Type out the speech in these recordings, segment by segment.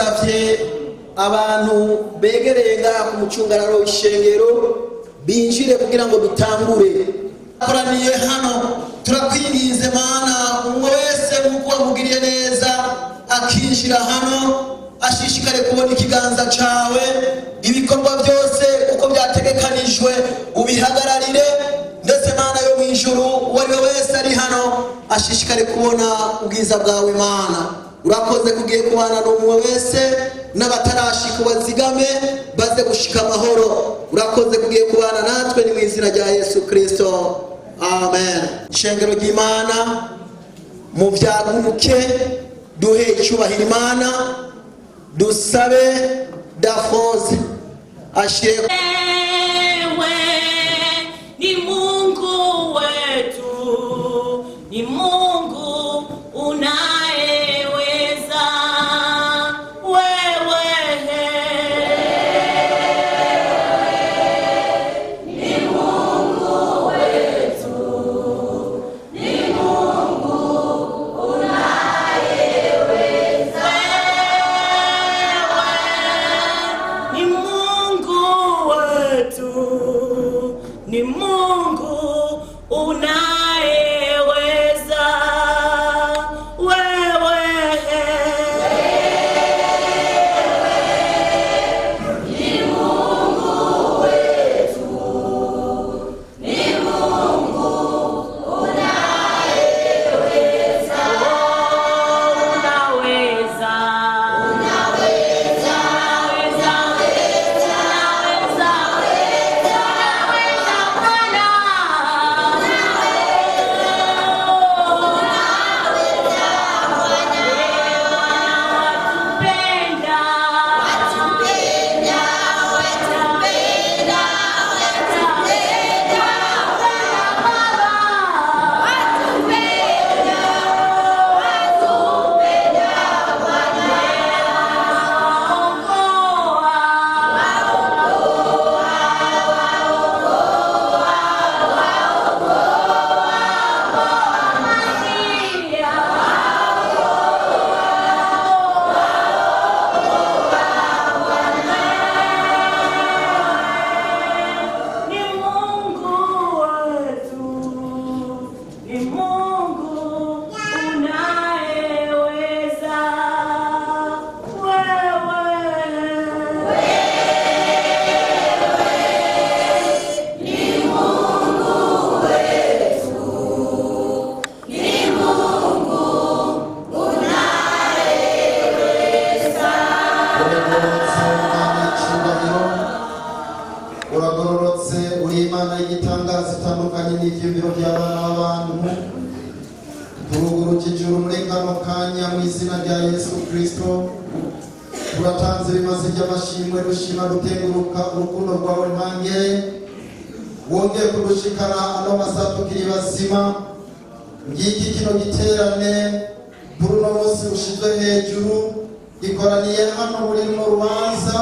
ndasavye abantu begereye ngaha ku mucungararo w'ishengero binjire kugira ngo dutangure. Koraniye hano turakwingize Mana, umwe wese nk'uko wamugiriye neza akinjira hano ashishikare kubona ikiganza cawe, ibikorwa byose uko byategekanijwe ubihagararire, ndetse Mana yo mwijuru uwariwe wese ari hano ashishikare kubona ubwiza bwawe Mana. Urakoze kugiye kubana n'umwe wese, n'abatarashika ubazigame baze gushika amahoro. Urakoze kugiye kubana natwe, ni mu izina rya Yesu Kristo, amen. Ishengero ry'Imana mu byaguruke duhe icyubahiro Imana, dusabe Dafoze ashire. Wewe ni Mungu wetu, ni Mungu unayeweza. Wewe ni Mungu wetu, ni Mungu unayeweza. Ni Mungu wetu, ni Mungu unayeweza. Wewe ni Mungu wetu, ni Mungu unayeweza. Unaweza, unaweza, uragororotse uri Imana y'igitangaza itandukanye n'ivyumviro by'abana b'abantu. Turuguruka ijuru muri kano kanya mu izina rya Yesu Kristo. Turatanze ibimazi by'amashimwe dushima gutenguruka urukundo rwawe ntange, wongeye kudushikana ano masaha tukiri bazima. Ngiki kino giterane kuri uno munsi ushizwe hejuru gikoraniye hano muri mu Urubanza.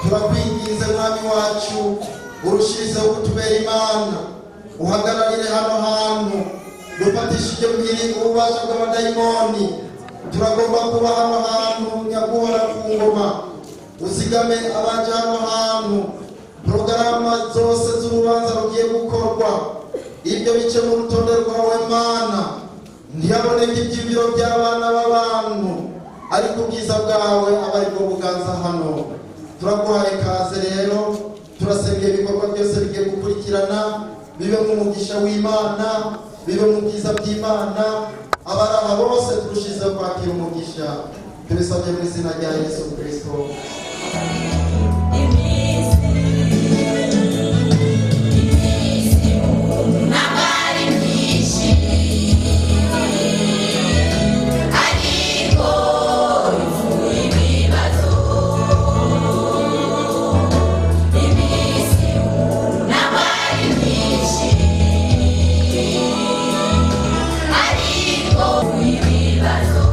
Turakwingize Mwami wacu urushirizeho kutubera Imana, uhagararire hano hantu dufatishije mbiri ububasha bw'abadayimoni. Turagomba kuba hano hantu nyaguhora ku ngoma, uzigame abaje hano hantu. Porogaramu zose z'urubanza rugiye gukorwa ibyo bice mu rutonde rwawe Mana, ntihaboneke ibyibiro by'abana b'abantu, ariko ubwiza bwawe aba aribwo buganza hano. Turaguhaye kaze rero, turasengera ibikorwa byose bigiye gukurikirana bibe mu mugisha w'Imana, bibe mu bwiza by'Imana. Abaraha bose turushize kwakira umugisha, tubisabye mu izina rya Yesu Kristo. Ibibazo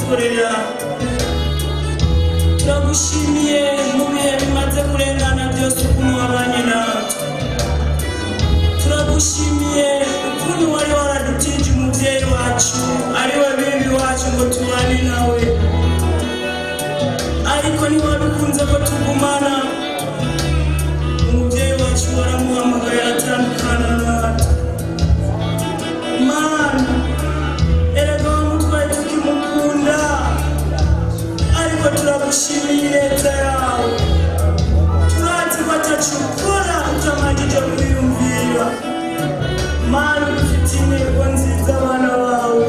kudukorera. Turagushimiye mu bihe bimaze kurengana byose ukuntu wabanye natwe. Turagushimiye ukuntu wari waradutije umuvyeyi wacu ariwe bibi wacu ngo tubane nawe, ariko ntiwabikunze ko tugumana. Umuvyeyi wacu waramuhamagaye aratandukana natwe. Mana, erega wamutwaye tukimukunda, ariko turagushimiye ineza yawe. Turazi ko ataco ukora utamajije kwiyumvira. Mana, ufite intego nziza abana bawe,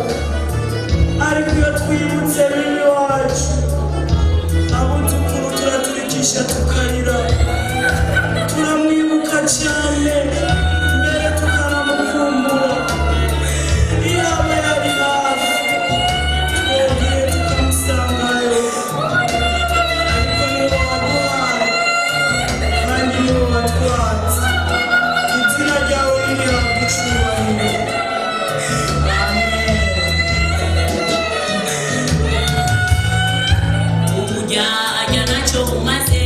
ariko iyo twibutse bibi wacu abuzukuru turaturikisha tukarira. Turamwibuka cyane mbere tukanamukumbura. Iyaba yari hafi twebwe tukamusangayo, ariko niwe waduhaye kandi niwe watwatse. Izina ryawe ririhabwa icyubahiro. Umujyajya ntacyo umaze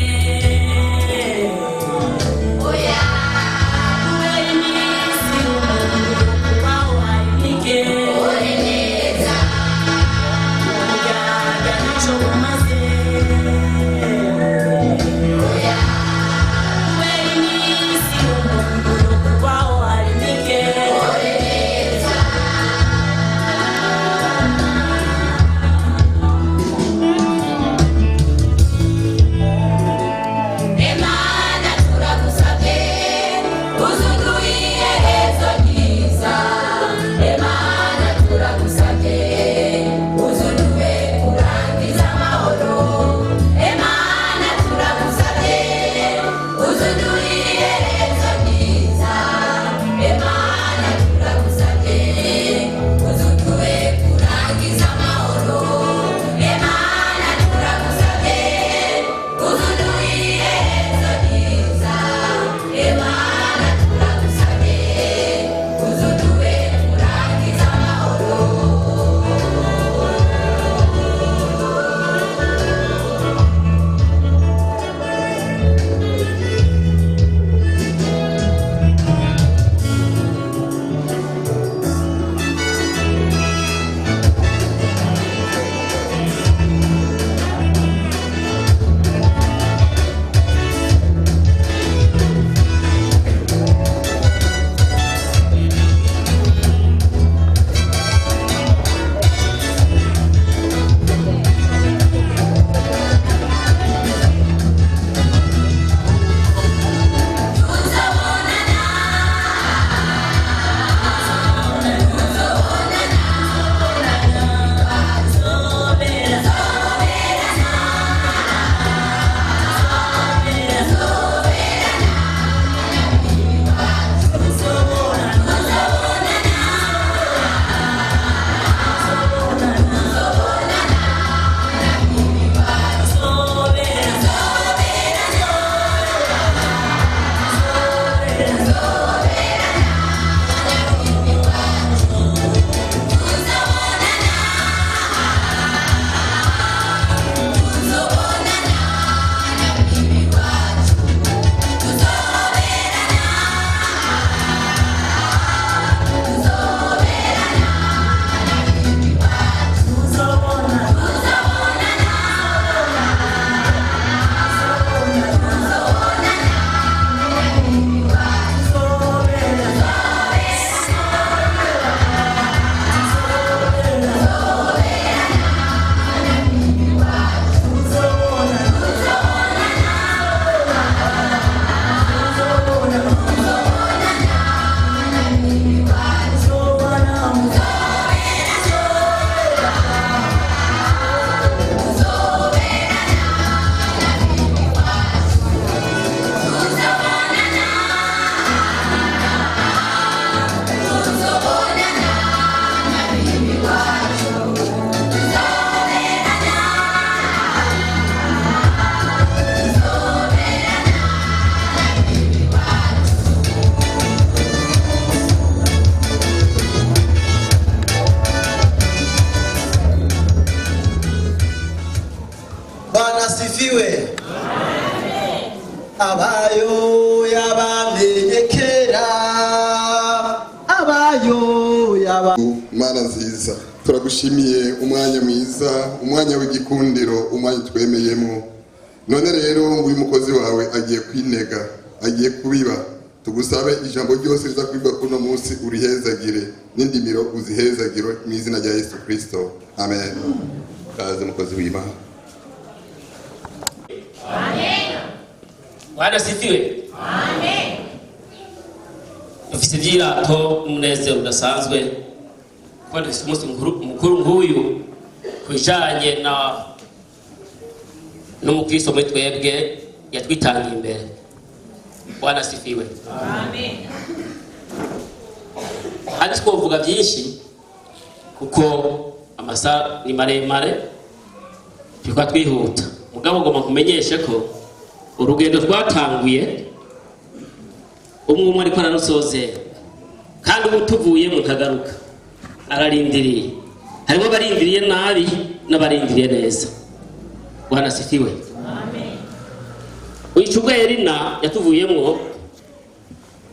asifiwe. Abayo yabamenyekera, abayo yaba. Mana nziza, turagushimiye umwanya mwiza, umwanya w'igikundiro, umwanya twemeyemo. None rero uyu mukozi wawe agiye kwinega, agiye kubiba. Tugusabe ijambo ryose riza kwibwa kuno munsi urihezagire, n'indimiro uzihezagire mu izina rya Yesu Kristo. Amen. Kaze mukozi w'Imana. Amen. Bwana sifiwe. Amen. Dufite ibyirato umunezero udasanzwe kuba dufite umunsi mukuru nk'uyu kujanye n'umukristo muri twebwe yatwitangiye imbere. Bwana sifiwe. Amen. Hadi twovuga byinshi kuko amasaha ni maremare tukaba twihuta. Mugabo ngoma kumenyesha ko urugendo twatanguye umwe ariko ararusozera kandi ubu tuvuye mu ntagaruka ararindiriye. Harimo barindiriye nabi n'abarindiriye neza. Bwana sifiwe. Amen. Uyicubwa Elina yatuvuyemo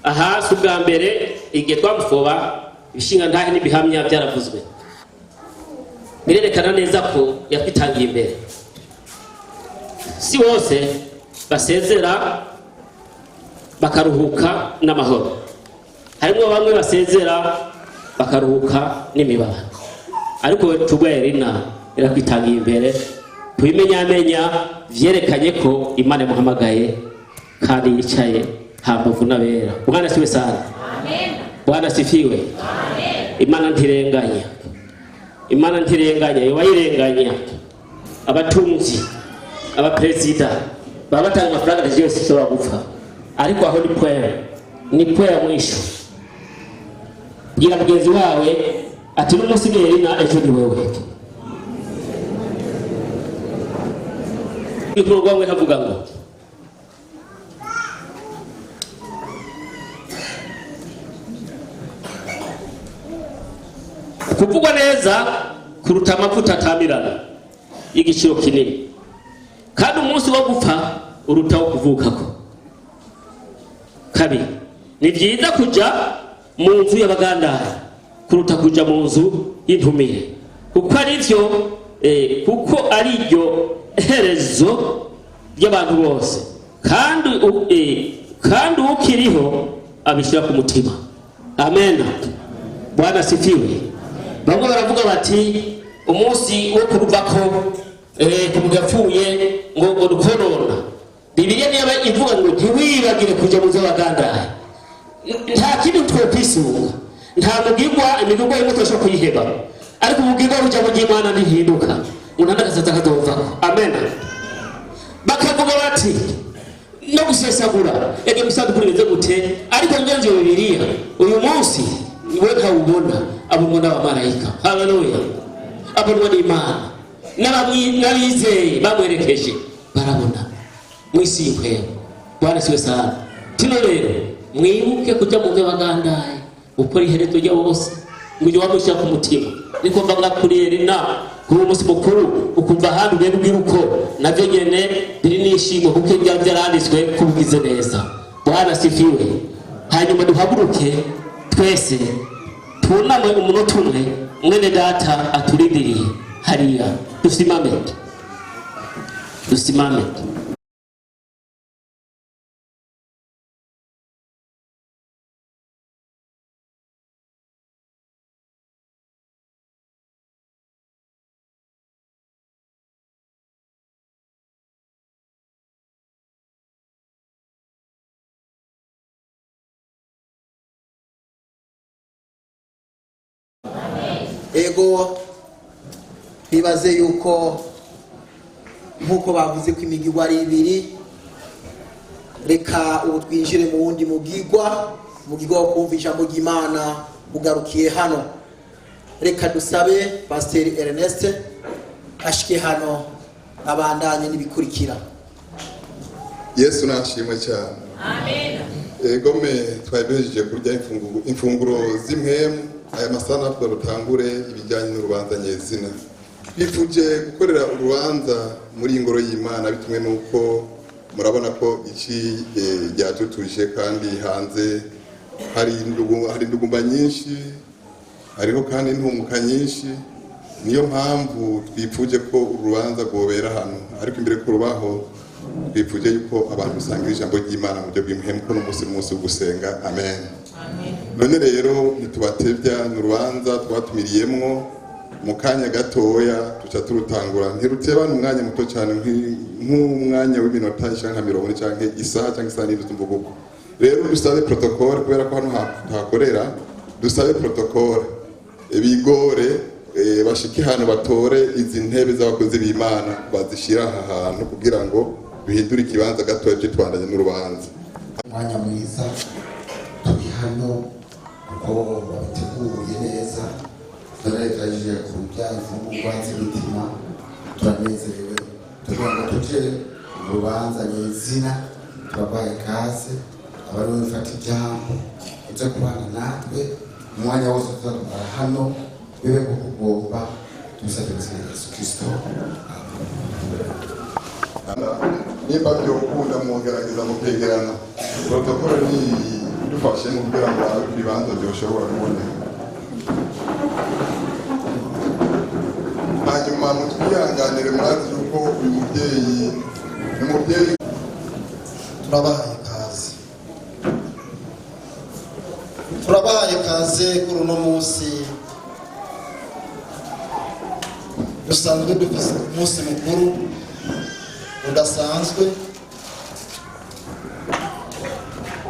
aha subwa mbere igihe twamufoba ibishinga ntahe n'ibihamya byaravuzwe. Birerekana neza ko yatwitangiye imbere. Si wose basezera bakaruhuka n'amahoro. Harimo bamwe basezera bakaruhuka n'imibabaro. Ariko tugwa Elina irakwitangiye imbere. Kubimenyamenya vyerekanye ko Imana imuhamagaye kandi yicaye hambavu n'abera. Bwana siwe sana. Amen. Bwana sifiwe. Amen. Imana ntirenganya. Imana ntirenganya, yo bayirenganya. Abatunzi, abaperezida baba batanga amafaranga yose ishobora gupfa. Ariko aho ni kwera mwisho. Gira mugenzi wawe ati n'umunsi Elina ejo ni wewe. Ikurwa we havuga ngo kuvugwa neza kuruta amavuta atamirana y'igiciro kinini, kandi umunsi wo gupfa urutaho kuvukako. Kabiri, ni byiza kuja mu nzu y'abagandara kuruta kuja mu nzu y'intumire, kuko ari ryo herezo ry'abantu bose, kandi ukiriho abishyira ku mutima. Amen. Bwana sifiwe. Bamwe baravuga bati umunsi wo kuruvako ku yapfuye ngo dukorona. Bibiliya niba ivuga ngo ntiwibagire kuja mu z'abagandara. Nta kintu twokwisunga, nta mugirwa imigirwa y'umutosho kuyiheba, ariko umugirwa uja mu Imana ntihinduka. Unanda kasata kadovako. Amen. Bakavuga bati no gusesagura ege musadu kurinze gute, ariko ngenje Bibiliya uyu munsi niwe ntawubona abumona abamarayika. Haleluya. Abonwa n'Imana n'abizeye bamwerekeje barabona mwisi y'inkwero. Bwana siwe sana. Tino rero mwibuke kuja mu by'abagandaye ukora iherezo rya bose ngo wamushyira ku mutima. Niko mbaga kuri Elina kuri umunsi mukuru ukumva handi ugenda ubwira uko navyo nyene biri nishimo kuko byaranditswe kubugize neza. Bwana sifiwe. Hanyuma duhaguruke twese tunamwe umunota umwe mwene data aturindiriye hariya. Dusimame. Ego bibaze yuko nkuko bavuze ko imigirwa ari ibiri, reka ubu twinjire mu wundi mugirwa wo kumva ijambo ry'Imana ugarukiye hano. Reka dusabe Pasteur Ernest ashike hano abandanye n'ibikurikira. Yesu nashimwe cyane. Amen. Egome twabejeje kurya imfunguro z'imwemu aya masana rutangure ibijyanye n'urubanza nyezina. twifuje gukorera urubanza muri ingoro y'Imana bitumwe nuko murabona ko iki ryatutuje kandi hanze hari indugumba nyinshi, hariho kandi intumuka nyinshi. Niyo mpamvu twifuje ko urubanza rwobera hano, ariko imbere ko rubaho twifuje yuko abantu basangira ijambo ry'Imana mu buryo bw'imhemu ko n'umunsi wo gusenga. Amen. None rero ntitubatevya, n'urubanza twatumiriyemwo mu kanya gatoya tuca turutangura, ntiruteba n'umwanya muto cyane nk'umwanya w'iminota nka 40 canke isaha canke isaha n'indi tumvugo. Rero dusabe protocole kubera ko hano hakorera, dusabe protocole bigore bashiki hano batore izi ntebe z'abakozi b'Imana bazishira aha hantu kugira ngo duhindure ikibanza gatoya cyo twandanye n'urubanza. Umwanya mwiza turi hano uko babiteguye neza, turaregereje kurya imfungurwa z'imitima, turanezerewe tugira ngo tuje mu rubanza nyezina. Turabaye kaze abari bafata ijambo uze kubana natwe umwanya wose tuzakora hano, bibe kugomba tubisabye Yesu Kristo. Nimba byokunda mugerageza mukegerana, protokole ni dufashe mu kugira ngo ibibanza byoshobora kuboneka. Hanyuma mutwihanganire murazi yuko uyu muvyeyi turabahaye kaze kuri uno munsi dusanzwe dufise umunsi mukuru udasanzwe.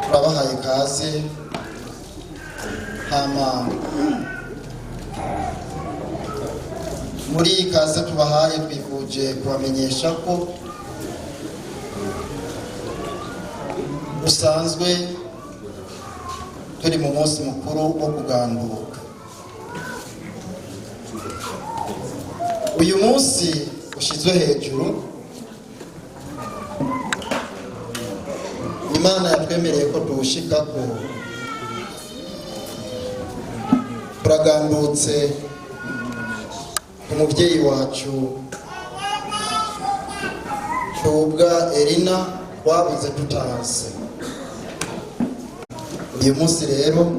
Turabahaye kaze, hama muri iyi kaze tubahaye twifuje kubamenyesha ko dusanzwe turi mu munsi mukuru wo kuganduka. Uyu munsi ushizwe hejuru, Imana yatwemereye ko tuwushikako. Turagandutse ku muvyeyi wacu Kubwa Elina wabuze tutazi. Uyu munsi rero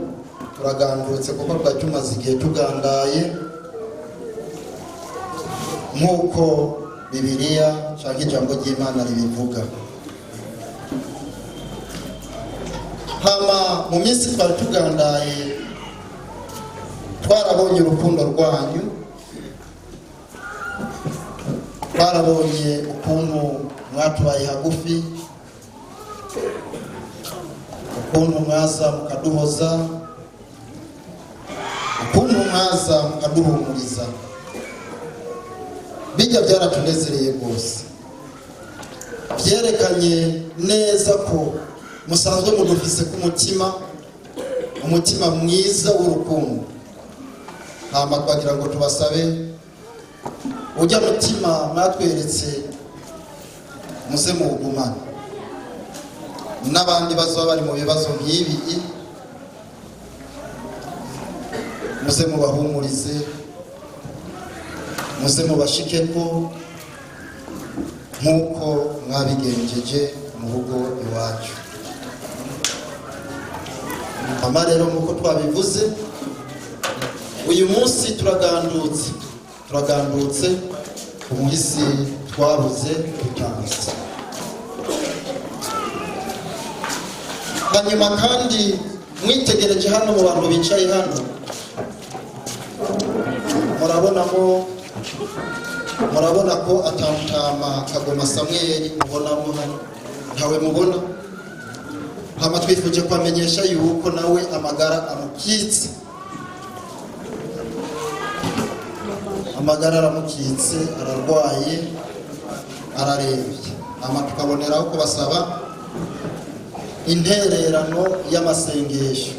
turagandutse kuko twari tumaze igihe tugandaye nk'uko Bibiliya cyangwa ijambo ry'Imana ribivuga. Hama mu minsi twari tugandaye twarabonye urukundo rwanyu, twarabonye ukuntu mwatubaye hagufi, ukuntu mwaza mukaduhoza, ukuntu mwaza mukaduhumuriza. Bijya byaratunezereye rwose, byerekanye neza ko musanzwe mudufise ku umutima mwiza w'urukundo. Hama twagira ngo tubasabe ujya mutima mwatweretse muze muwugumane, n'abandi bazoba bari mu bibazo nk'ibi muze mubahumurize, muze mubashikeko nk'uko mwabigenjeje mu rugo iwacu. Mama rero nk'uko twabivuze, uyu munsi turagandutse umuhisi twabuze tutanze. Hanyuma kandi mwitegereje hano mu bantu bicaye hano, murabona ko atamutama Kagoma Samuel mubonamo hano, ntawe mubona. Hama twifuje kwamenyesha yuko nawe amagara amukitse, ararwaye, ararembye. Hama tukaboneraho kubasaba intererano y'amasengesho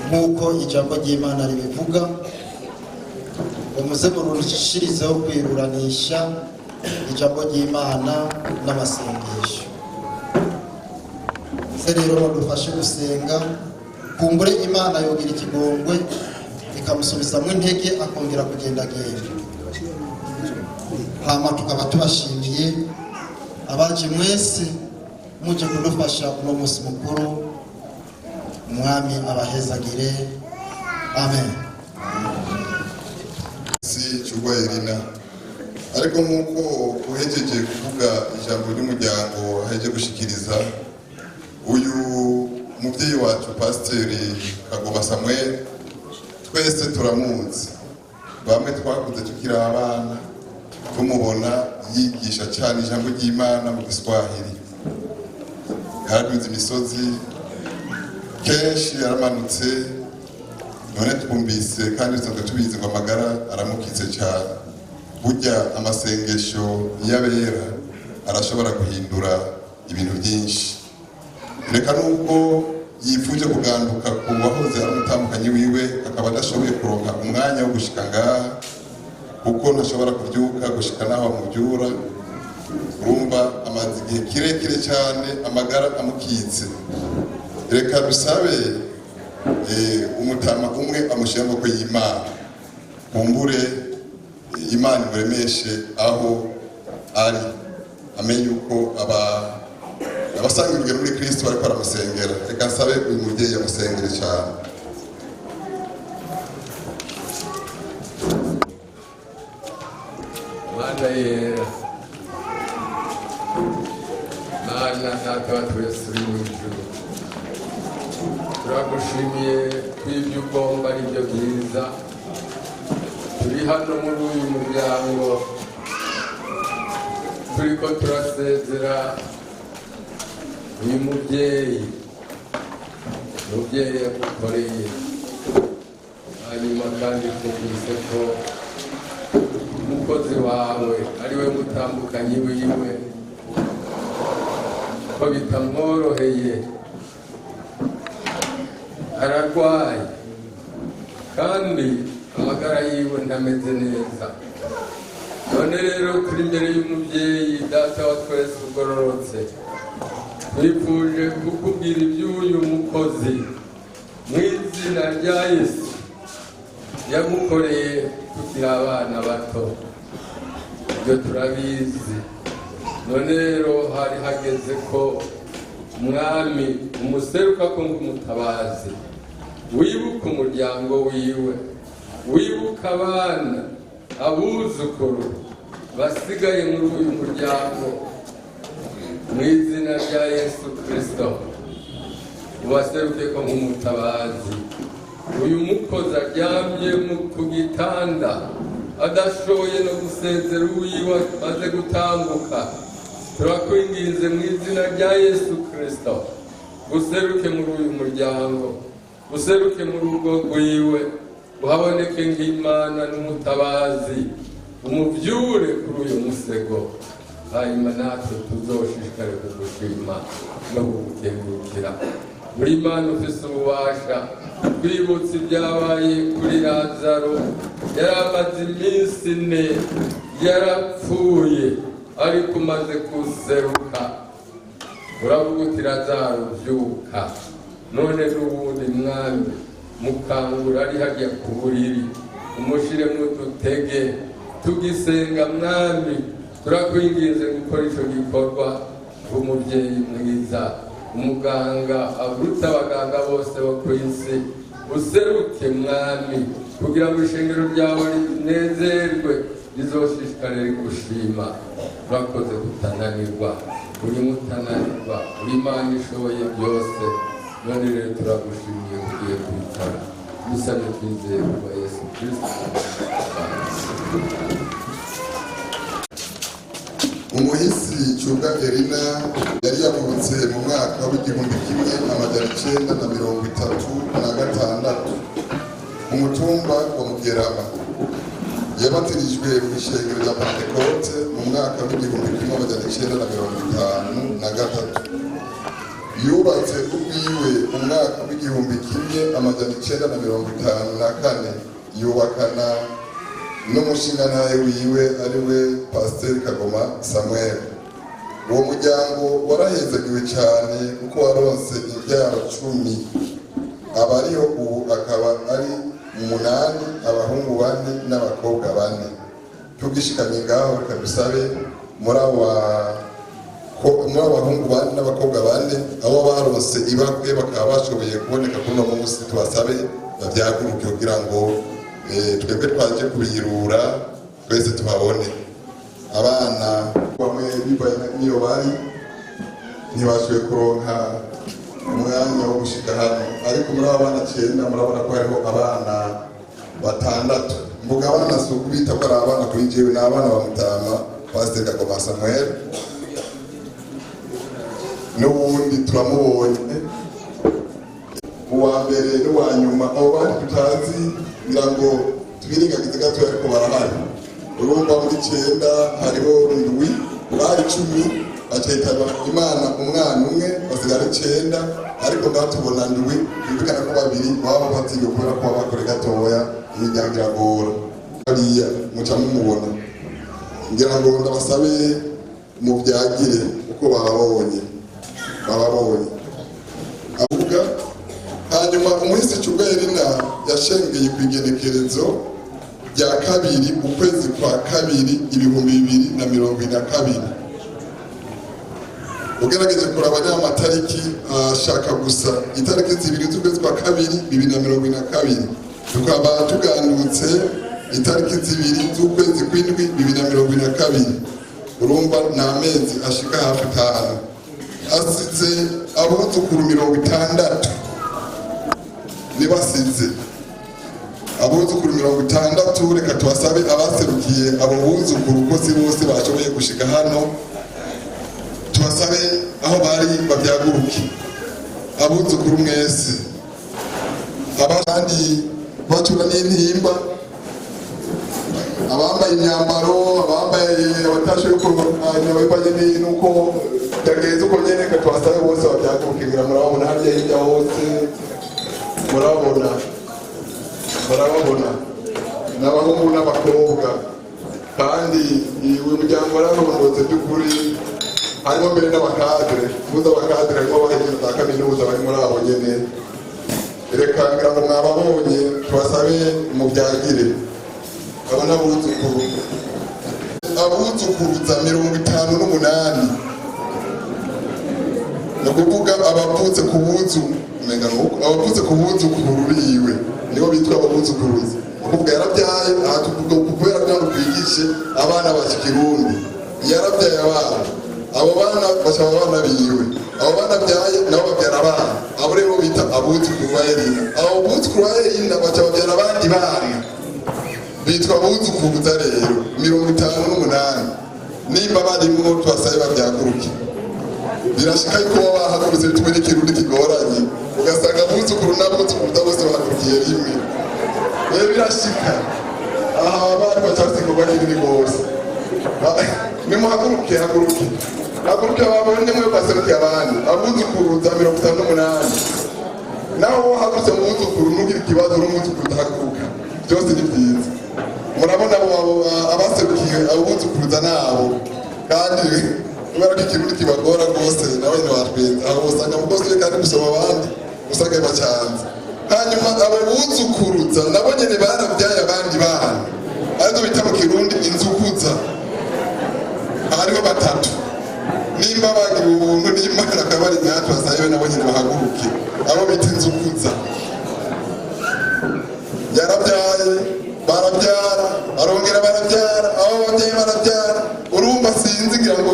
nk'uko ijambo ry'Imana ribivuga, umuze murushirizeho kwiruranisha ijambo ry'Imana n'amasengesho. Se rero dufashe gusenga, kumbure Imana yogira ikigongwe ikamusubizamo intege akongera kugendagenda. Hama tukaba tubashimiye abaje mwese muje kudufasha uno munsi mukuru. Umwami abahezagire, amen. Si cyugwa Elina, ariko nkuko uhejeje kuvuga ijambo ry'umuryango haje gushikiriza uyu muvyeyi wacu Pasiteri Kagoma Samuel, twese turamuzi, bamwe twakuze tukiri abana tumubona yigisha cyane ijambo ry'Imana mu Giswahili, haduze imisozi kenshi yaramanutse, none twumvise kandi tusanzwe tubizi ngo amagara aramukize cyane. Burya amasengesho y'abera arashobora guhindura ibintu byinshi. Reka nubwo yifuje kuganduka ku wahoze ari umutambukanyi wiwe, akaba adashoboye kuronka umwanya wo gushika ngaha kuko ntashobora kubyuka gushika naho amubyura, urumva amaze igihe kirekire cyane amagara amukitse. Reka dusabe umutama umwe amushyira amaboko y'Imana, kumbure Imana imuremeshe aho ari, amenye uko abasanga urugero muri Kristo bariko baramusengera. Reka nsabe uyu mubyeyi amusengere cyane. Mana yera, Mana Data wa twese uri mu ijuru, turagushimiye kw'ibyo ugomba ari byo byiza. Turi hano muri uyu muryango, turiko turasezera uyu mubyeyi yagukoreye, hanyuma kandi twumvise ko umukozi wawe ari we mutambukanyi wiwe, ko bitamworoheye, ararwaye kandi amagara yiwe ntameze neza. None rero turi imbere y'umubyeyi Data wa twese ugororotse, twifuje kukubwira iby'uyu mukozi mu izina rya Yesu yagukoreye tukiri abana bato. Ibyo turabizi. None rero hari hageze ko Mwami umuseruka ko ngumutabazi, wibuka umuryango wiwe, wibuka abana, abuzukuru basigaye muri uyu muryango, mu izina rya Yesu Kristo ubaseruke ko nk'umutabazi. Uyu mukozi aryamye ku gitanda adashoboye no gusezera uwiwe maze gutambuka, turakwinginze mu izina rya Yesu Kristo useruke muri uyu muryango, useruke mu rugo rwiwe, uhaboneke nk'Imana n'umutabazi, umubyure kuri uyu musego. Hanyuma natwe tuzoshishikare kugushima no kugukengurukira. Muri Imana ufise ububasha, twibutse ibyabaye kuri Lazaro, yari amaze iminsi 4 yarapfuye, ariko umaze kuseruka uravuga uti Lazaro byuka. None n'ubundi Mwami mukangura ari hajya ku buriri, umushire mu dutege tugisenga. Mwami turakwinginze gukora icyo gikorwa, umubyeyi mwiza, umuganga aburuta abaganga bose bo ku isi, useruke Mwami kugira ngo ishengero ryawe rinezerwe, rizoshishikare rigushima. Turakoze kutananirwa, uri mutananirwa, uri Imana ishoboye byose. None rero turagushimiye ugiye kubikora, musane twizeye kwa Yesu Kristo. Umuhisi Cyuga Elina yari yavutse mu mwaka w'1936 mu mutumba wa Mugerama. Yabatirijwe mu ishengero rya Pentecote mu mwaka w'1953. Yubatse ubwiwe mu mwaka w'1954, yubakana n'umushingantahe wiwe ariwe Pasiteri Kagoma Samuel. Uwo muryango warahezagiwe cyane kuko waronse ibyaro 10, abariho ubu akaba ari umunani, abahungu 4 n'abakobwa 4. Tugishikamye ngaho reka dusabe muri abahungu 4 n'abakobwa 4 abo baronse ibakwe bakaba bashoboye kuboneka kuri uno munsi, tubasabe babyaguruke kugira ngo twebwe twaje kubirura twese tuhabone. Abana bamwe bibaye niyo bari ntibashoboye kuronka umwanya wo gushika hano, ariko muri abana 9 murabona ko hariho abana 6. Mbuga abana si ukubita ko ari abana kuri jewe, ni abana ba Mutama Pasiteri Kagoma Samuel n'ubundi turamubonye uwa mbere n'uwa nyuma. Abo bandi tutazi kugira ngo twirengagize gato ariko barahari. Urumva muri 9 hariho ndwi bari 10 bacahitana Imana umwana umwe basigara 9, ariko ndatubona ndwi bibikana ko 2 baba batiga kubera ko bakore gatoya imiryango iragora. Hariya muca mumubona, ngira ngo ndabasabe mubyagire uko babonye avuga. Hanyuma umuhisi Cuga Elina yashengeye ku igenekerezo rya 2 ukwezi kwa 2 2022. Ugerageje kuraba amatariki ashaka gusa itariki 2 z'ukwezi kwa 2 2022, tukaba tugandutse itariki 2 z'ukwezi kw'indwi 2022. Urumva n'amezi ashika hafi 5. Asize abuzukuru 60 nibasize abuzukuru 60. Reka tubasabe abaserukiye abo buzukuru ko si bose bashoboye gushika hano, tubasabe aho bari babyaguruke abuzukuru mwese. Abandi bacura n'intimba, abambaye imyambaro, abambaye abatashoboye kurwanya babanye nuko byagenze uko nyene. Reka tubasabe bose babyaguruke. Murabona harya hirya hose, murabona n'abahungu n'abakobwa, kandi uyu muryango wararondotse by'ukuri. Harimo mbere n'abakadre, muza abakadre harimo abahejeje za kaminuza bari muri abo nyene. Reka ngira ngo mwababonye, tubasabe mubyagire. Abo abuzukuruza 58, ni ukuvuga abavutse ku buzukuru biwe nibo bitwa ababuzukuruza. Ukuvuga yarabyaye, aha tuvuga kubera ngo twigishe abana ba Kirundi, yarabyaye abana, abo bana bashaba abana biwe, abo bana byaye nabo babyara abana, abo rero bita abuzukuru ba Elina. Abo buzukuru ba Elina babyara abandi bana bitwa abuzukuruza rero 58. Nimba barimo tubasabe babyaguruke. Birashika yuko bahagurutse bitwe n'ikirundi kigoranye, ugasanga abuzukuru n'abuzukuruza bose bahagurukiye rimwe. Birashika aha bari bacasigurwa n'ibindi bose. Nimuhaguruke babone mwe baserukiye abandi abuzukuruza 58. Naho hagurutse mu buzukuru nugira ikibazo n'umuzukuru udahaguruka, byose ni byiza. Murabona abaserukiye abuzukuruza nabo, kandi kubera ko ikirundi kibagora rwose nawe ntiwatwenza. Aho usanga mukozi kandi gusoma abandi usanga bacanze. Hanyuma abo buzukuruza nabo nyene barabyaye abandi bana, arizo bita mu kirundi inzukuza. Hariho 3. Nimba bagira ubuntu n'Imana akaba ari natwe asayewe nabo nyene bahaguruke, abo bita inzukuza. Yarabyaye, barabyara, arongera barabyara, abo babyeyi barabyara. Urumva sinzi ngira ngo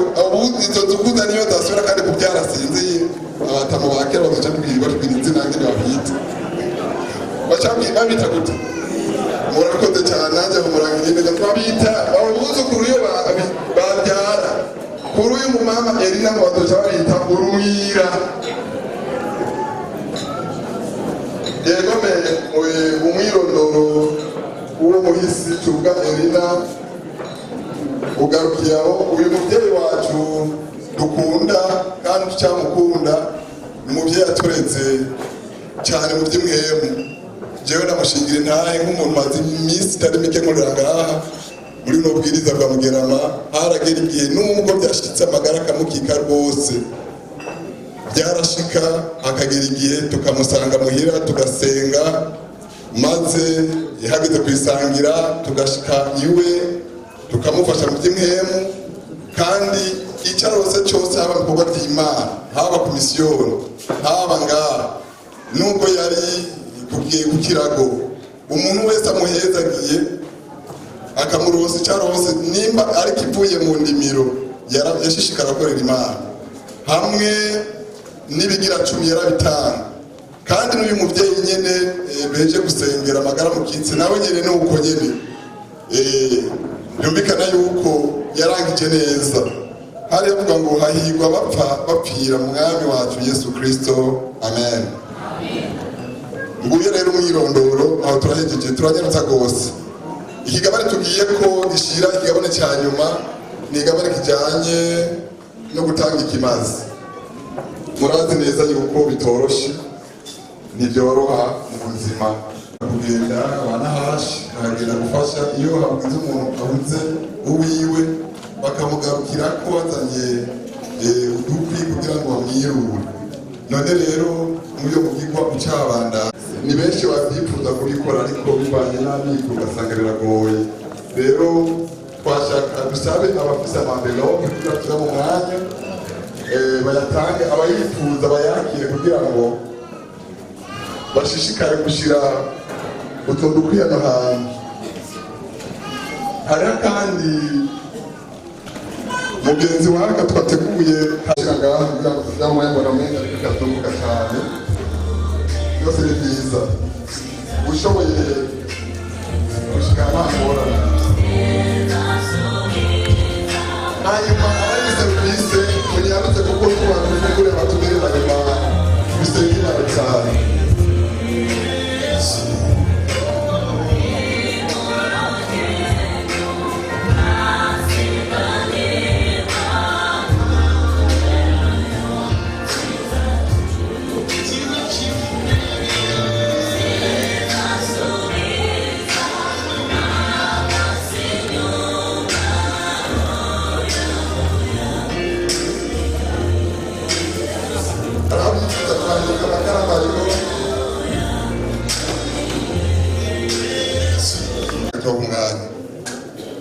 izo nzukuza niyo zasubira kandi kubyara sinzi. Abatamu bakera bagaca kubwirwa twinizina ngene babita babita gute. Murakoze cyane, nanjye murangire neza twabita abuzukuru iyo babyara. Kuri uyu mumama Elina mu batoja babita urumwira. Yegome umwirondoro uwo muhisi Cuga Elina ugarukiye aho. Uyu muvyeyi wacu dukunda kandi tucyamukunda, ni muvyeyi aturetse cyane mu by'imwemu. Jewe namushingira ntahe nk'umuntu maze iminsi itari mike nkorera ngaha muri no bwiriza bwa Mugerama. Haragera igihe n'ubwo byashitse amagara akamukika rwose, byarashika akagera igihe tukamusanga muhira tugasenga maze ihageze kwisangira tugashika iwe tukamufasha mu by'imhemu kandi icyarose cyose haba mu bikorwa by'Imana haba ku misiyoni haba ngaha nubwo yari kubwiye ku kirago umuntu wese amuhezagiye akamurosa icyarose nimba ariko ivuye mu ndimiro yashishikara gukorera Imana hamwe n'ibigira 10 yarabitanga kandi n'uyu muvyeyi nyene beje gusengera amagara mu kitse nawe nyene nuko nyene yumvikana yuko yarangije neza hari avuga ngo hahirwa bapfira mu mwami wacu Yesu Kristo amen. Nguye rero mwirondoro aho turahejeje turanyarutsa gose ikigabane tugiye ko gishira ikigabane cya nyuma ni igabane kijanye no gutanga ikimazi. Murazi neza yuko bitoroshe ntibyoroha mu buzima kugenda abanahashi aragenda gufasha iyo habuze umuntu abuze uwiwe bakamugarukira ko wazanye udukwi kugira ngo bamwirure. None rero muyo mugirwa ucabanda ni benshi babyifuza kubikora ariko bivanye n'amikoro ugasanga biragoye. Rero twashaka dusabe abafise amambelope kugira tuba mu mwanya bayatange abayifuza bayakire kugira ngo bashishikare gushira utuntu kwiyana hantu. Hariho kandi mugenzi waka twateguye ngaha kugira ngo tujyamuyabona mwenda ariko katunguka cyane byose ni byiza ushoboye gushika amahora hanyuma abari serivisi munyarutse kuko tubantu kure batumerera nyuma bisengera cyane.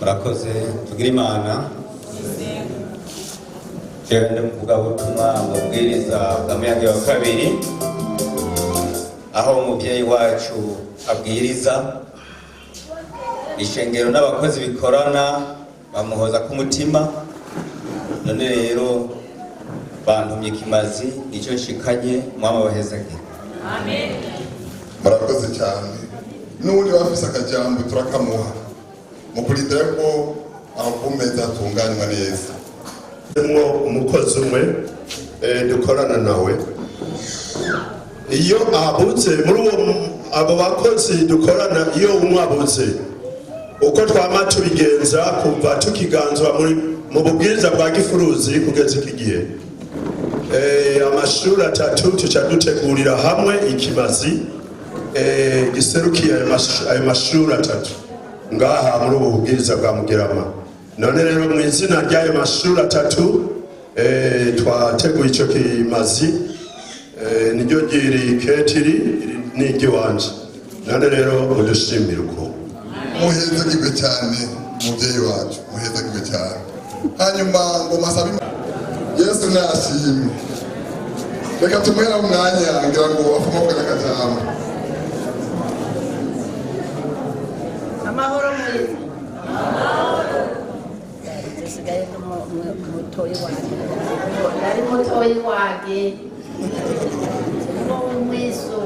Murakoze tugira Imana Jende muvugabutumwa mubwiriza bw'Umuyaga wa kabiri aho Muvyeyi wacu abwiriza ishengero n'abakozi bikorana bamuhoza ku mutima. None rero bantumye kimazi icyo nshikanye mwama bahezage. Amen. Murakoze cyane n'ubundi bafise akajambo turakamuha mukurindira ko akumeza atunganywa neza. Mwo umukozi umwe dukorana nawe iyo abuze muri abo bakozi dukorana iyo umwabuze uko twama tubigenza kuva tukiganzwa mu bubwiriza bwa gifuruzi kugeza iki gihe amashuri 3 tuca dutegurira hamwe ikimazi giserukiye ayo mashuri 3 ngaha muri ubu bubwiriza bwa Mugerama. None rero mu izina ry'ayo mashuri 3 twateguye icyo kimazi niryo giri ketiri n'iryo wanje. None rero udushimira uko muhezagirwe cyane Muvyeyi wacu muhezagirwe cyane. Hanyuma ngo masabi Yesu nashimwe reka tumuhera umwanya ngira ngo afumwe n'akajambo. Amahoro muri dusigaye mutoyi wage ari mutoyi wage umwisu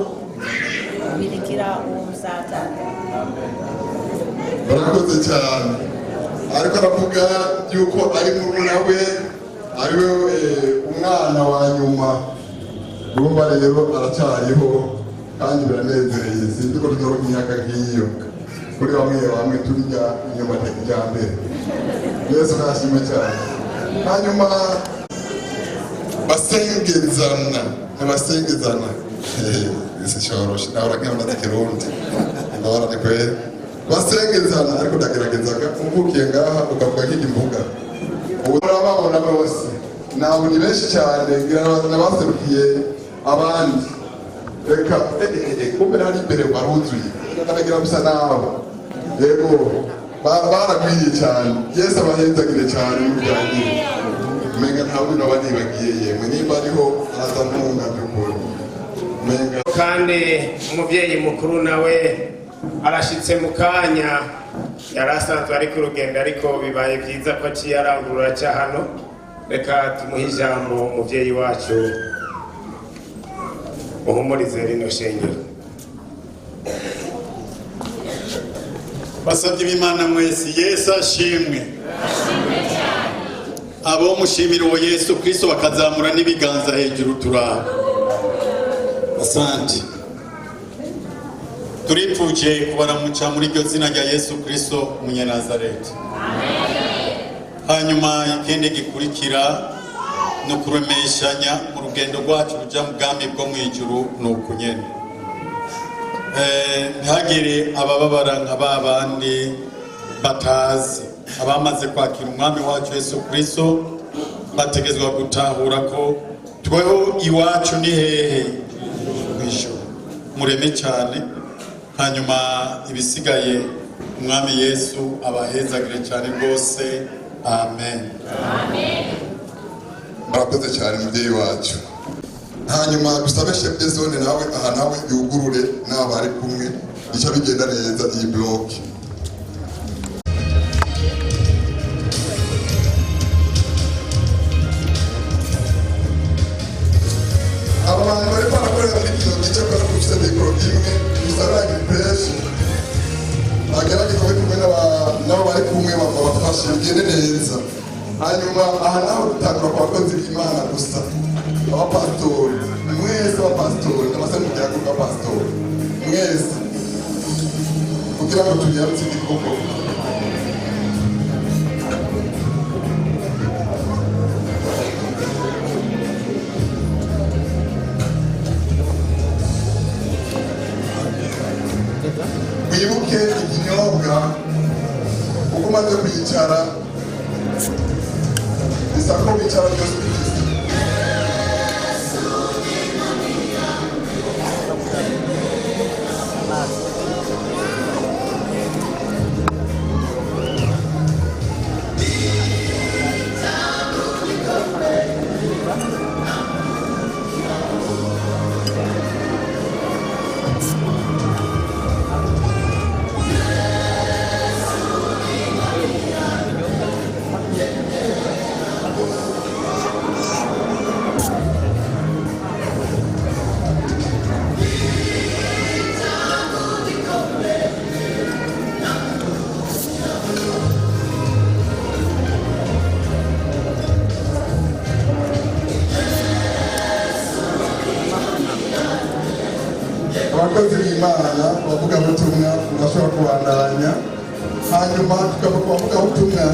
birikira umusaza. Murakoze cyane ariko aravuga yuko ari murumuna we ariwe umwana wa nyuma urumva rero aracyariho kandi biranezereye sinzi ko tuzoro imyaka nk'iyo kuri bamwe turya inyuma y'ijyambere. Yesu nashimwe cyane. Hanyuma basengezana isi shoroshe nawe uragenda ndakirundi ngahora kwere basengezana ariko ndageragezaga umvukiye ngaha ukavuga nk'imvuga ubu urababona bose nabo ni benshi cyane nabaserukiye abandi reka kumbe hari imbere baruzuye bakagira bisa nawe yego baragwiye cyane Yesu abahezagire cyane mubyagiye menga ntabwo nabanibagiye yemwe nimba ariho aza ntunga by'ukuri menga kandi umuvyeyi mukuru nawe arashitse mu kanya yarasanzwe ari ku rugendo ariko bibaye byiza ko aciye arangurura cya hano reka tumuhe ijambo umuvyeyi wacu uhumurize rino shengero. Basabye b'Imana mwese Yesu ashimwe abo mushimira uwo Yesu Kristo bakazamura n'ibiganza hejuru turaba. Asante turipfuje kubaramuca muri iryo zina rya Yesu Kristo umunyanazareti. Hanyuma ikindi gikurikira no kuremeshanya mu rugendo rwacu ruja mu bwami bwo mu ijuru nuko nyene ntihagire abababara nka babandi batazi abamaze kwakira umwami wacu Yesu Kristo bategezwa gutahura ko tweho iwacu ni hehe mwisho mureme cyane hanyuma ibisigaye umwami Yesu abahezagire cyane rwose amen. murakoze cyane mubyeyi wacu hanyuma dusabe chef de zone nawe aha nawe yugurure n'abo bari kumwe icyo bigenda neza iyi block abantu bari barakorera muri kino gice kwa kufise mikoro imwe bisaraga impression agaragaje ko kumwe n'abo bari kumwe bafashe bigende neza hanyuma aha naho dutangura ku bakozi b'Imana gusa abapastori mwese abapastori n'abasani muryango b'abapastori mwese kugira ngo tunyarutse igikorwa mwibuke ikinyobwa uko umaze kwicara bisa ko bicara byose bifite abakozi b'Imana bavuga ubutumwa urashobora kubandanya hanyuma tukavuga ubutumwa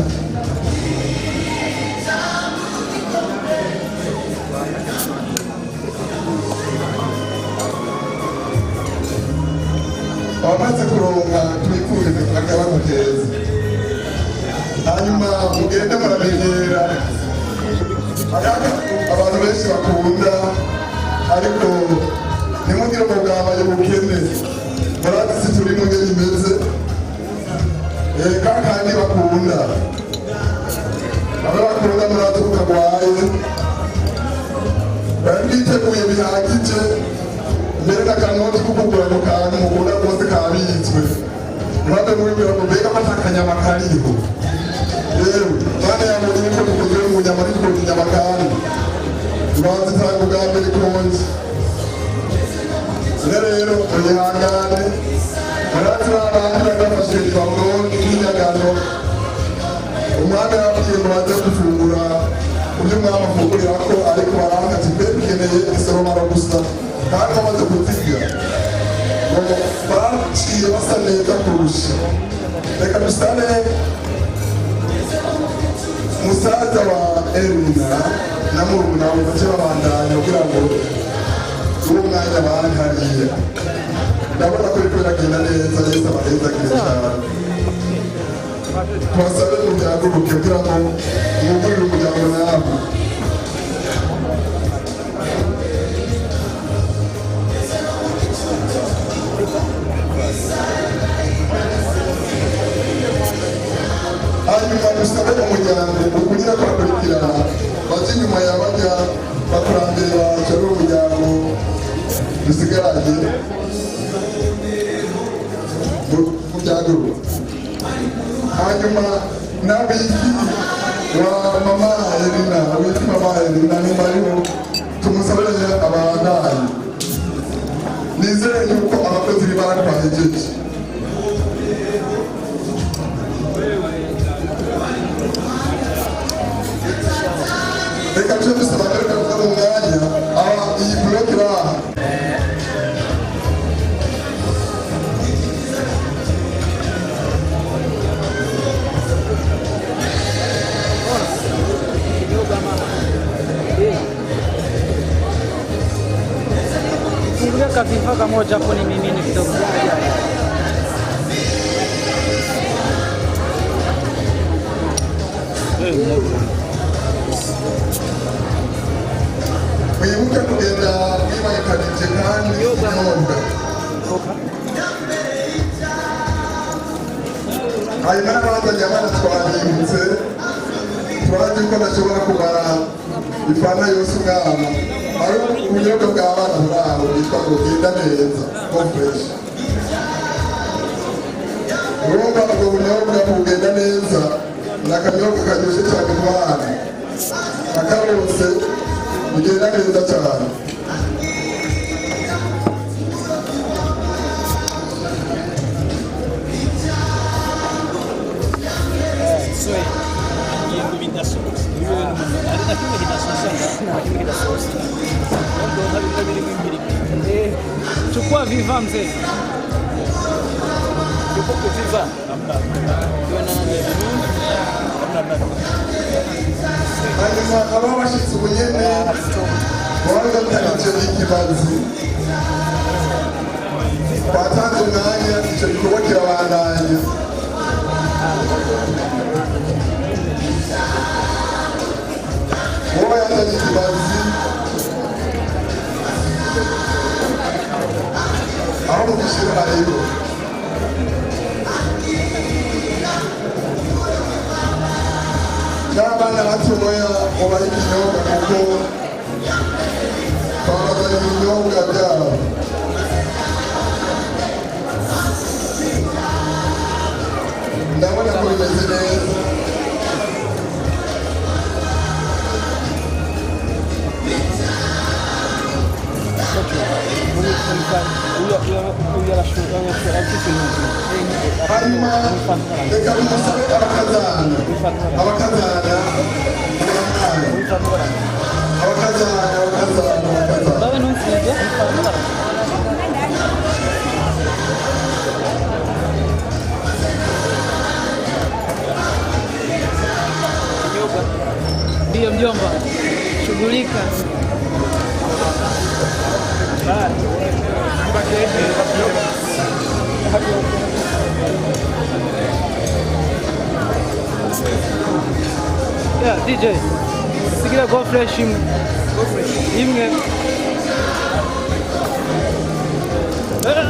abamaze kuronka tubifurize akabazo keza hanyuma mugende muramenyera abantu benshi bakunda ariko nimugire ngo bwabaye ubukene murazi si turi mu ngeri imeze kandi bakunda abo bakunda murazi ko kagwaye bari biteguye bihagije mbere n'akanoti ko kugura mu kantu mukunda rwose kabitswe ntibave mubibwira ngo mbega amata akanyama kariho yewe mwana yamuri niko tukugira mu nyama ariko inyama kandi ibanza itanga ubwa mbere konje rero uyihangane murazi n'abantu bagafashe ibipapuro n'inyagano umwami yababwiye ngo baze gufungura ibyo umwami afungurira ko ariko baranga ati mbe dukeneye isoromaro gusa kandi bamaze kuziga ngo baciye basa neza kurusha reka dusane musaza wa Elina na murumuna we bace babandanya kugira ngo uwo mwanya bari hariya ndabona ko biriko biragenda neza Yesu abahezagire cyane tubasabe umuryango kugira ngo mwugurire umuryango nawe Urubanza hanyuma dusabe umuryango ukugira kwakurikirana bazi inyuma y'abajya bakurambere bacu ari umuryango dusigaranye mu byaguru. Hanyuma n'abiki wa mama Elina, witwa mama Elina ni mariho tumusabire abandanye. Nizere yuko abakozi b'Imana bahejeje. Reka tujye dusaba reka tuza mu mwanya iyi buroke iri aha. Niweka vifaa kamoja hapo ni mimini kidogo. Mwibuke kugenda mwimanyikanije kandi nyonga. Hanyuma n'abazanye abana twabibutse turazi ko bashobora kumara ifana yose umwana. Hari ubunyobwa bw'abana buraho bwitwa ngo bwenda neza ngo fresh. Urumva ubwo bunyobwa bugenda neza ni akanyobwa karyoshye cyane ku bana. Akarose bugenda neza cyane. Chukua viva mzee. Chukua viva. Hanyuma aba bashyitsi ubunyene baba batarije n'ikibazo. Batanze umwanya icyo gikorwa kirabandanya. Wowe yazanye ikibazo aho mugishyira rero n'abana batoya mubahe ibinyobwa kuko babazanye ibinyobwa byabo. Ndabona ko bimeze neza. Hanyuma reka bimusabe abakazana Ndio mjomba, shughulika. Yeah, DJ. Sigira go fresh imwe. Imwe.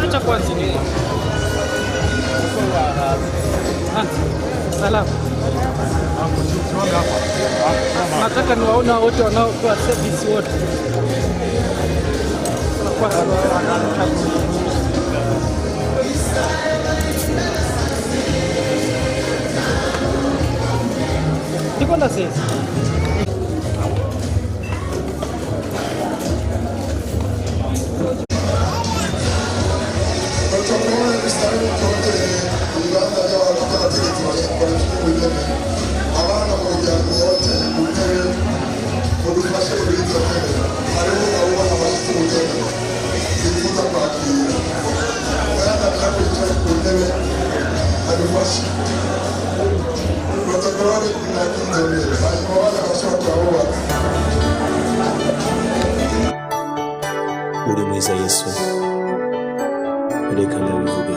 Acha kwanza ni. Salamu. Nataka niwaona wote wanaotoa service wote. Ndiko na sasa. Abana mu muryango wote utebe mudufashe kuri izo ntebe. Hariho abo abashyitsi mu ntebe bifuza kwakira. Umwana nakwicaye ku ntebe adufashe. Protokole inakinzobere hanyuma abana bashobora kuhabubaka. Uri mwiza Yesu, reka nabivuge.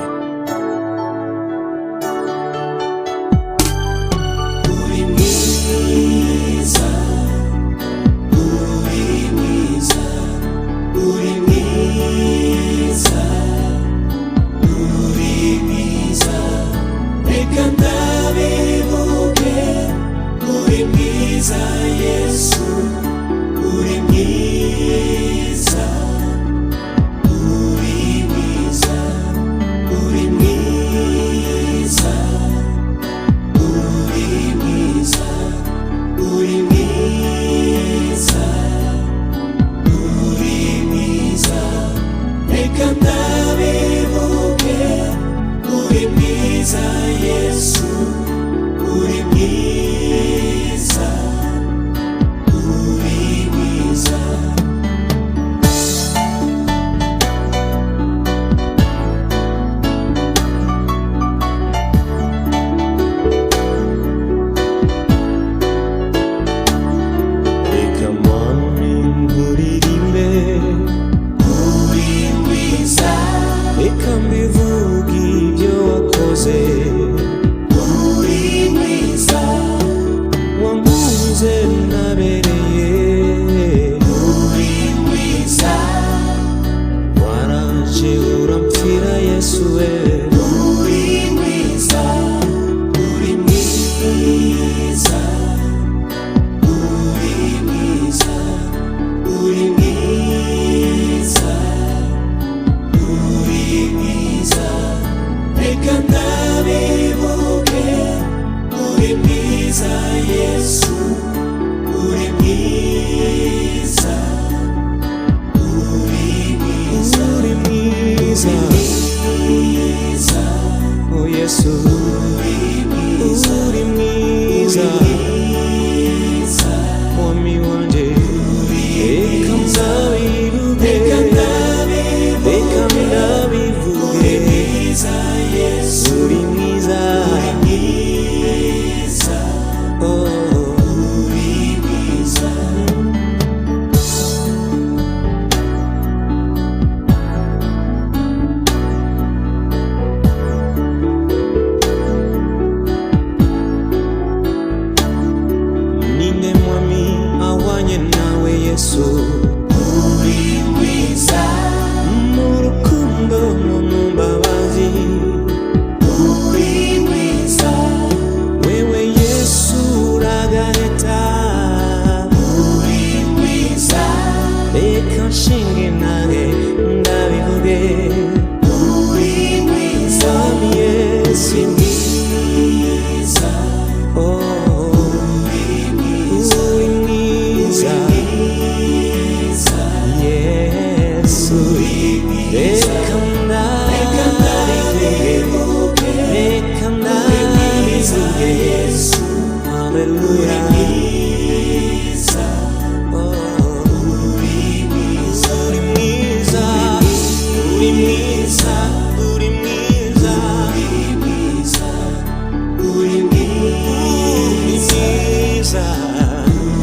Reka ndabivuge uri mwiza Yesu, uri mwiza, uri mwiza, uri mwiza, uri mwiza, uri mwiza, uri mwiza, reka ndabivuge, uri mwiza Yesu, uri mwiza, uri mwiza. Reka mwami nkuririmbe, uri mwiza, reka mbivuge ibyo wakoze, uri mwiza, wankunze nabereye, uri mwiza, waraje urampfira Yesu we, uri mwiza, uri mwiza, uri mwiza, uri mwiza, uri mwiza, reka ndabivuge, uri mwiza Yesu, uri mwiza, uri mwiza, uri mwiza, mwiza, oh Yesu, uri mwiza, uri mwiza, mwiza, mwami wanje, reka ndabivuge, reka ndabivuge, reka ndabivuge, uri mwiza Yesu, uri mwiza, uri mwiza, oh, uri mwiza. ninde mwami ahwanye nawe Yesu, Uri mwiza, mu rukundo no mu mbabazi, uri mwiza, wewe Yesu uragahita, uri mwiza, reka nshinge nawe ndabivuge, uri mwiza, mwami Yesu, uri mwiza, oh, uri mwiza, uri mwiza, mwiza, Yesu, reka ndabivuge, reka ndabivuge, Yesu, haleluya, mwiza, oh, uri mwiza, uri mwiza, uri mwiza, uri mwiza, uri mwiza, uri mwiza,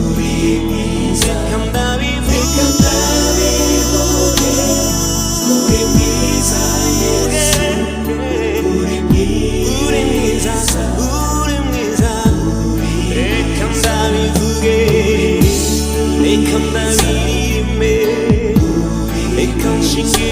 uri mwiza, reka ndabivuge, uri mwiza Yesu, uri mwiza, uri mwiza, reka ndabivuge, reka ndabirime, reka nshinge